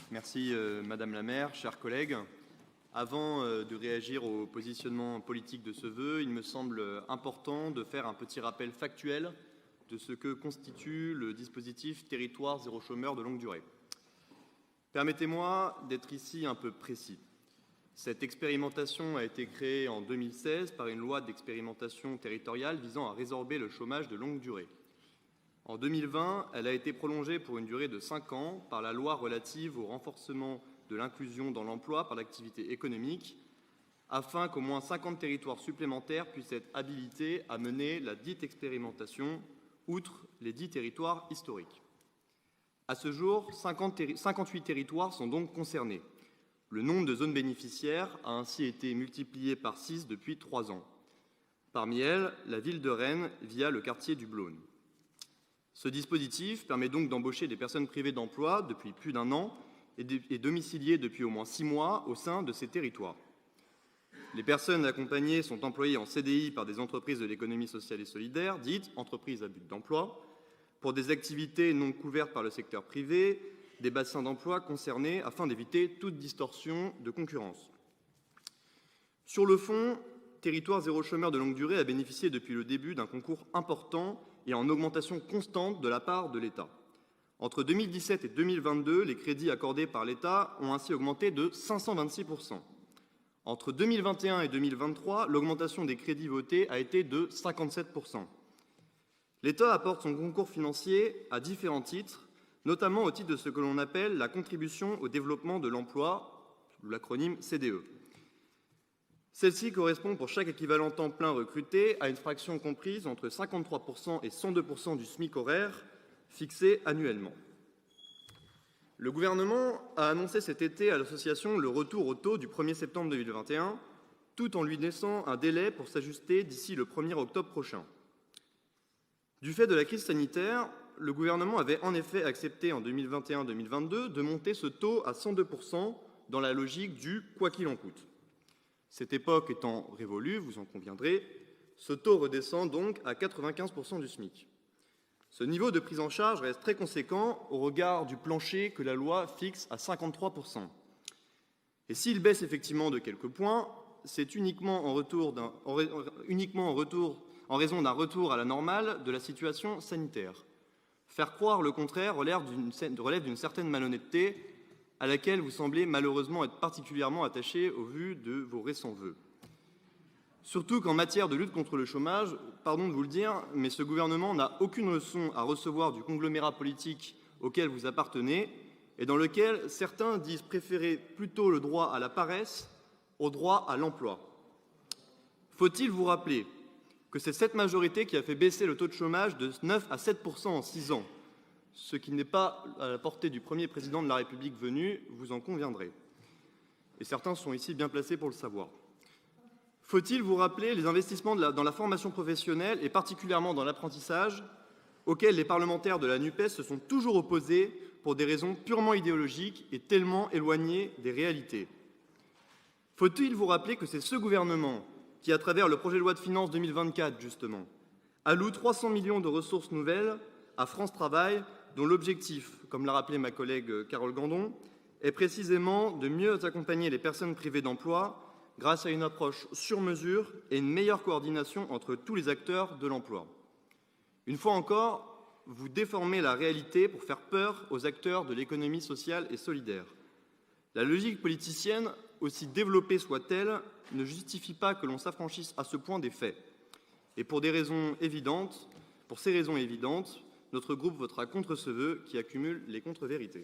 Merci Madame la maire, chers collègues. Avant de réagir au positionnement politique de ce vœu, il me semble important de faire un petit rappel factuel de ce que constitue le dispositif Territoire zéro chômeur de longue durée. Permettez-moi d'être ici un peu précis. Cette expérimentation a été créée en 2016 par une loi d'expérimentation territoriale visant à résorber le chômage de longue durée. En 2020, elle a été prolongée pour une durée de 5 ans par la loi relative au renforcement de l'inclusion dans l'emploi par l'activité économique, afin qu'au moins 50 territoires supplémentaires puissent être habilités à mener la dite expérimentation, outre les 10 territoires historiques. À ce jour, 58 territoires sont donc concernés. Le nombre de zones bénéficiaires a ainsi été multiplié par 6 depuis 3 ans. Parmi elles, la ville de Rennes via le quartier du Blône. Ce dispositif permet donc d'embaucher des personnes privées d'emploi depuis plus d'1 an et domiciliées depuis au moins 6 mois au sein de ces territoires. Les personnes accompagnées sont employées en CDI par des entreprises de l'économie sociale et solidaire, dites entreprises à but d'emploi, pour des activités non couvertes par le secteur privé, des bassins d'emploi concernés afin d'éviter toute distorsion de concurrence. Sur le fond, Territoire zéro chômeur de longue durée a bénéficié depuis le début d'un concours important et en augmentation constante de la part de l'État. Entre 2017 et 2022, les crédits accordés par l'État ont ainsi augmenté de 526%. Entre 2021 et 2023, l'augmentation des crédits votés a été de 57%. L'État apporte son concours financier à différents titres, notamment au titre de ce que l'on appelle la contribution au développement de l'emploi, l'acronyme CDE. Celle-ci correspond pour chaque équivalent temps plein recruté à une fraction comprise entre 53% et 102% du SMIC horaire fixé annuellement. Le gouvernement a annoncé cet été à l'association le retour au taux du 1er septembre 2021, tout en lui laissant un délai pour s'ajuster d'ici le 1er octobre prochain. Du fait de la crise sanitaire, le gouvernement avait en effet accepté en 2021-2022 de monter ce taux à 102% dans la logique du « quoi qu'il en coûte ». Cette époque étant révolue, vous en conviendrez, ce taux redescend donc à 95% du SMIC. Ce niveau de prise en charge reste très conséquent au regard du plancher que la loi fixe à 53%. Et s'il baisse effectivement de quelques points, c'est uniquement en raison d'un retour à la normale de la situation sanitaire. Faire croire le contraire relève d'une certaine malhonnêteté à laquelle vous semblez malheureusement être particulièrement attaché au vu de vos récents vœux. Surtout qu'en matière de lutte contre le chômage, pardon de vous le dire, mais ce gouvernement n'a aucune leçon à recevoir du conglomérat politique auquel vous appartenez et dans lequel certains disent préférer plutôt le droit à la paresse au droit à l'emploi. Faut-il vous rappeler que c'est cette majorité qui a fait baisser le taux de chômage de 9 à 7% en 6 ans, ce qui n'est pas à la portée du premier président de la République venu, vous en conviendrez. Et certains sont ici bien placés pour le savoir. Faut-il vous rappeler les investissements dans la formation professionnelle et particulièrement dans l'apprentissage, auxquels les parlementaires de la NUPES se sont toujours opposés pour des raisons purement idéologiques et tellement éloignées des réalités. Faut-il vous rappeler que c'est ce gouvernement qui, à travers le projet de loi de finances 2024 justement, alloue 300 millions de ressources nouvelles à France Travail, dont l'objectif, comme l'a rappelé ma collègue Carole Gandon, est précisément de mieux accompagner les personnes privées d'emploi grâce à une approche sur mesure et une meilleure coordination entre tous les acteurs de l'emploi. Une fois encore, vous déformez la réalité pour faire peur aux acteurs de l'économie sociale et solidaire. La logique politicienne, aussi développée soit-elle, ne justifie pas que l'on s'affranchisse à ce point des faits. Et pour ces raisons évidentes, notre groupe votera contre ce vœu qui accumule les contre-vérités.